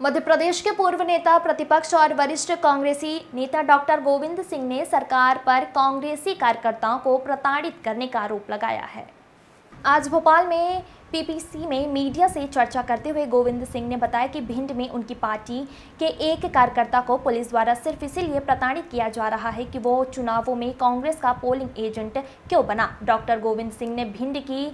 मध्य प्रदेश के पूर्व नेता प्रतिपक्ष और वरिष्ठ कांग्रेसी नेता डॉक्टर गोविंद सिंह ने सरकार पर कांग्रेसी कार्यकर्ताओं को प्रताड़ित करने का आरोप लगाया है। आज भोपाल में पीपीसी में मीडिया से चर्चा करते हुए गोविंद सिंह ने बताया कि भिंड में उनकी पार्टी के एक कार्यकर्ता को पुलिस द्वारा सिर्फ इसीलिए प्रताड़ित किया जा रहा है कि वो चुनावों में कांग्रेस का पोलिंग एजेंट क्यों बना। डॉक्टर गोविंद सिंह ने भिंड की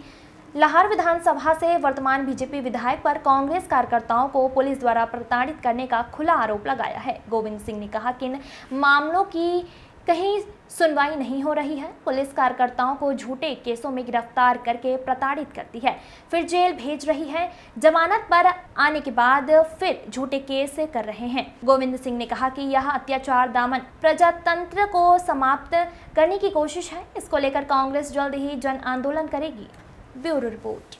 लाहौर विधानसभा से वर्तमान बीजेपी विधायक पर कांग्रेस कार्यकर्ताओं को पुलिस द्वारा प्रताड़ित करने का खुला आरोप लगाया है। गोविंद सिंह ने कहा कि इन मामलों की कहीं सुनवाई नहीं हो रही है। पुलिस कार्यकर्ताओं को झूठे केसों में गिरफ्तार करके प्रताड़ित करती है, फिर जेल भेज रही है, जमानत पर आने के बाद फिर झूठे केस कर रहे हैं। गोविंद सिंह ने कहा कि यह अत्याचार दामन प्रजातंत्र को समाप्त करने की कोशिश है। इसको लेकर कांग्रेस जल्द ही जन आंदोलन करेगी। Bureau report.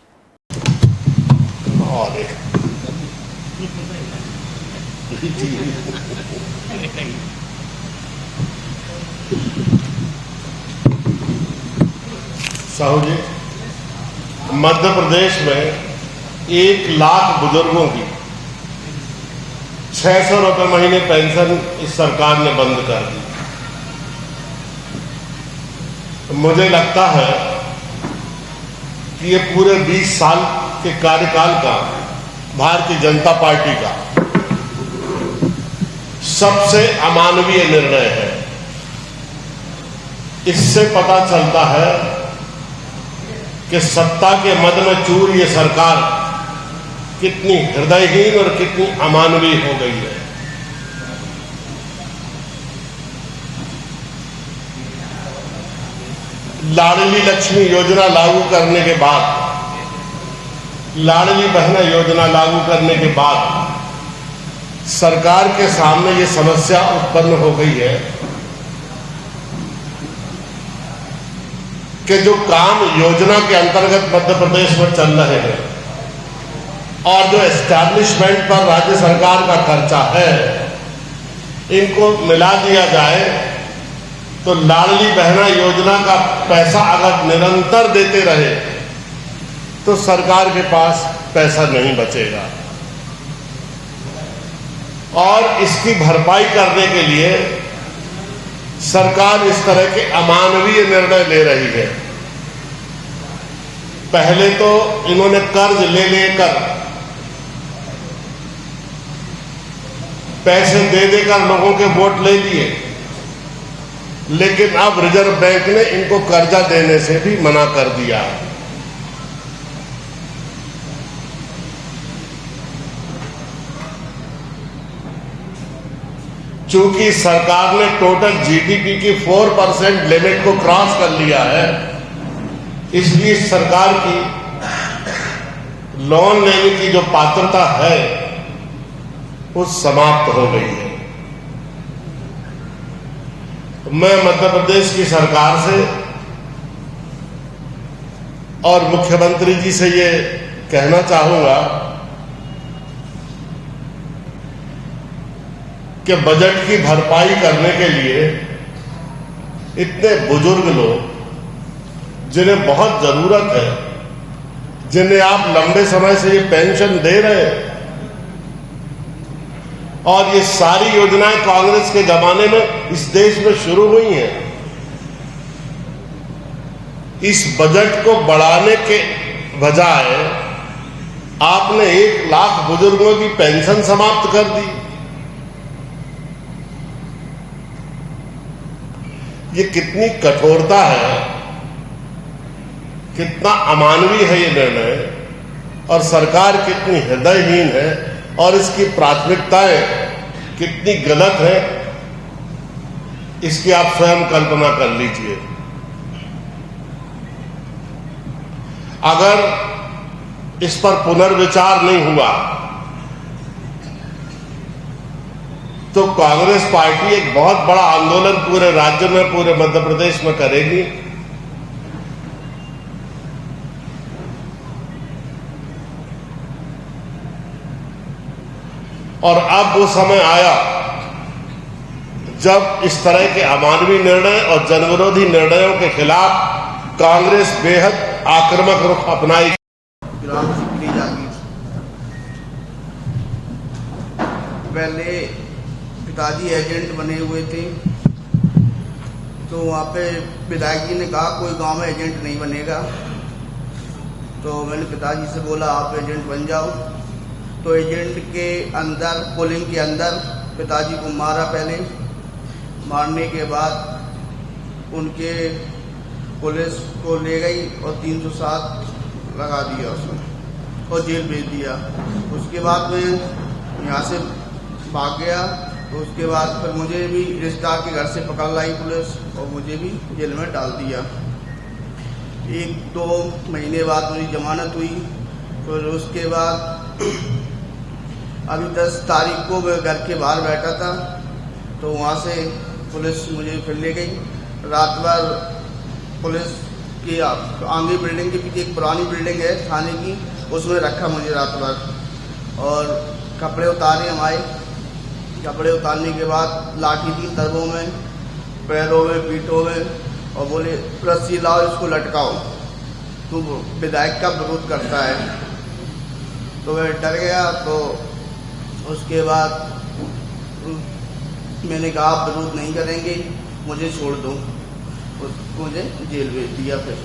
साहू जी, मध्य प्रदेश में 1 लाख बुजुर्गों की 600 रुपये महीने पेंशन इस सरकार ने बंद कर दी। मुझे लगता है कि ये पूरे 20 साल के कार्यकाल का भारतीय जनता पार्टी का सबसे अमानवीय निर्णय है। इससे पता चलता है कि सत्ता के मद में चूर ये सरकार कितनी हृदयहीन और कितनी अमानवीय हो गई है। लाडली लक्ष्मी योजना लागू करने के बाद, लाडली बहना योजना लागू करने के बाद सरकार के सामने ये समस्या उत्पन्न हो गई है कि जो काम योजना के अंतर्गत मध्य प्रदेश में चल रहे हैं और जो एस्टैब्लिशमेंट पर राज्य सरकार का खर्चा है, इनको मिला दिया जाए तो लाडली बहना योजना का पैसा अगर निरंतर देते रहे तो सरकार के पास पैसा नहीं बचेगा। और इसकी भरपाई करने के लिए सरकार इस तरह के अमानवीय निर्णय ले रही है। पहले तो इन्होंने कर्ज ले लेकर, पैसे दे देकर लोगों के वोट ले लिए, लेकिन अब रिजर्व बैंक ने इनको कर्जा देने से भी मना कर दिया। चूंकि सरकार ने टोटल जीडीपी की 4% लिमिट को क्रॉस कर लिया है, इसलिए सरकार की लोन लेने की जो पात्रता है वो समाप्त हो गई है। मैं मध्य प्रदेश की सरकार से और मुख्यमंत्री जी से ये कहना चाहूंगा कि बजट की भरपाई करने के लिए इतने बुजुर्ग लोग जिन्हें बहुत जरूरत है, जिन्हें आप लंबे समय से ये पेंशन दे रहे हैं, और ये सारी योजनाएं कांग्रेस के जमाने में इस देश में शुरू हुई हैं। इस बजट को बढ़ाने के बजाय आपने 1 लाख बुजुर्गों की पेंशन समाप्त कर दी। ये कितनी कठोरता है, कितना अमानवीय है ये निर्णय, और सरकार कितनी हृदयहीन है और इसकी प्राथमिकताएं कितनी गलत है, इसकी आप स्वयं कल्पना कर लीजिए। अगर इस पर पुनर्विचार नहीं हुआ तो कांग्रेस पार्टी एक बहुत बड़ा आंदोलन पूरे राज्य में, पूरे मध्य प्रदेश में करेगी। और अब वो समय आया जब इस तरह के अमानवीय निर्णय और जनविरोधी निर्णयों के खिलाफ कांग्रेस बेहद आक्रामक रुख अपनाएगी। पहले पिताजी एजेंट बने हुए थे, तो वहाँ पे विधायक जी ने कहा कोई गांव में एजेंट नहीं बनेगा। तो मैंने पिताजी से बोला आप एजेंट बन जाओ। तो एजेंट के अंदर, पोलिंग के अंदर पिताजी को मारा। पहले मारने के बाद उनके पुलिस को ले गई और 307 लगा दिया उसमें और जेल भेज दिया। उसके बाद मैं यहाँ से भाग गया। तो उसके बाद फिर मुझे भी रिश्तेदार के घर से पकड़ लाई पुलिस और मुझे भी जेल में डाल दिया। 1-2 महीने बाद मेरी जमानत हुई। फिर उसके बाद अभी 10 तारीख को मैं घर के बाहर बैठा था, तो वहाँ से पुलिस मुझे फिर ले गई। रात भर पुलिस की आगे बिल्डिंग के पीछे एक पुरानी बिल्डिंग है थाने की, उसमें रखा मुझे रात भर। और कपड़े उतारे हम आए। कपड़े उतारने के बाद लाठी थी तलवों में, पैरों में, पीठों में, और बोले रस्सी लाओ इसको लटकाओ, तू विधायक का विरोध करता है। तो मैं डर गया। तो उसके बाद मैंने कहा आप विरोध नहीं करेंगे, मुझे छोड़ दो। मुझे जेल भेज दिया। फिर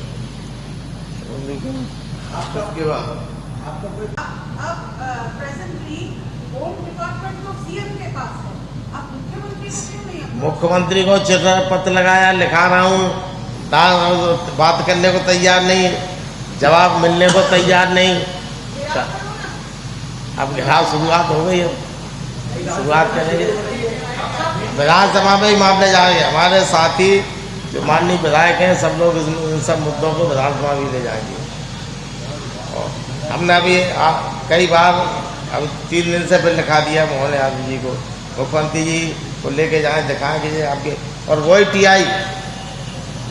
उसके बाद मुख्यमंत्री को चिट्ठी पत्र लगाया, लिखा रहा हूँ, बात करने को तैयार नहीं, जवाब मिलने को तैयार नहीं। अब घिराव शुरुआत हो गई, अब शुरुआत करेंगे। विधानसभा में ही मामले जाएंगे। हमारे साथी जो माननीय विधायक हैं सब लोग इन सब मुद्दों को विधानसभा भी ले जाएंगे। और हमने अभी कई बार, अब 3 दिन से फिर लिखा दिया मोहन यादव जी को, मुख्यमंत्री जी को लेके जाएं, दिखाएं कि आपके। और वही टीआई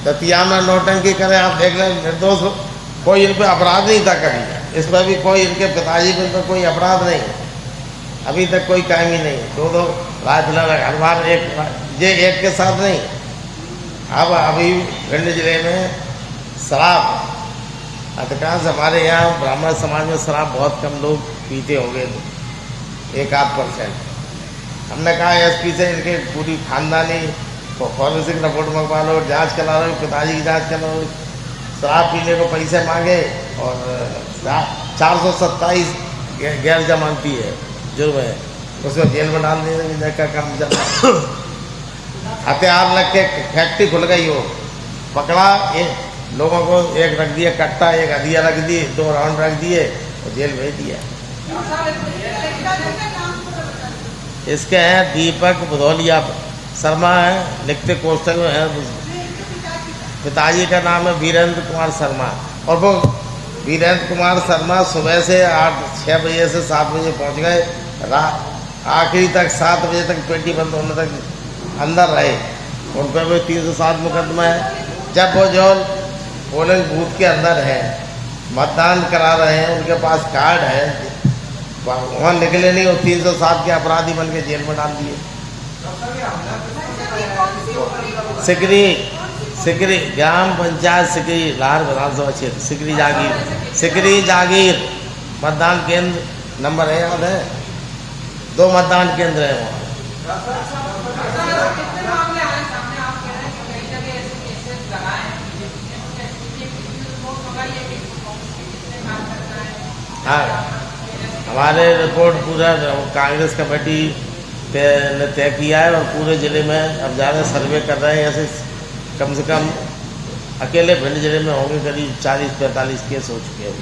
दतिया में नौटंकी करे, आप देख लें, निर्दोष, कोई इन पर अपराध नहीं था कभी। इस पर भी कोई, इनके पिताजी पर तो कोई अपराध नहीं, अभी तक कोई कायम ही नहीं। 2 राजधानी हर बार एक के साथ नहीं। अब अभी भिंड जिले में शराब, अधिकांश हमारे यहाँ ब्राह्मण समाज में शराब बहुत कम लोग पीते होंगे, 1-8%। हमने कहा एसपी से इनके पूरी खानदानी फॉरेंसिक रिपोर्ट मंगवा लो, जांच करा लो, पिताजी की जांच करा लो। शराब पीने को पैसे मांगे और 427 गैर जमानती है, जुर्म है, उसको जेल में डाल देने का काम चल रहा है। हथियार लग के फैक्ट्री खुल गई, हो पकड़ा, लोगों को एक रख दिया कट्टा, एक हदिया रख दी, 2 राउंड रख दिए और जेल भेज दिया। इसके हैं दीपक भदौलिया शर्मा है, लिखते कोष्टक में है। पिताजी का नाम है वीरेंद्र कुमार शर्मा। और वो वीरेंद्र कुमार शर्मा सुबह से 6 बजे से 7 बजे पहुंच गए, आखिरी तक 7 बजे तक पेटी बंद होने तक अंदर रहे। उन पर भी 307 मुकदमा है। जब वो जो पोलिंग बूथ के अंदर है, मतदान करा रहे हैं, उनके पास कार्ड है, वहाँ निकले नहीं, और 307 के अपराधी बन के जेल में डाल दिए। सिकरी ग्राम पंचायत सिकरी, लाहौर विधानसभा क्षेत्र, सिकरी जागीर मतदान केंद्र नंबर है, याद है, 2 मतदान केंद्र है वहाँ। हाँ, हमारे रिपोर्ट पूरा कांग्रेस कमेटी ने तय किया है और पूरे ज़िले में अब ज़्यादा सर्वे कर रहे हैं। ऐसे कम से कम अकेले भिंड जिले में होंगे करीब 40-45 केस हो चुके हैं।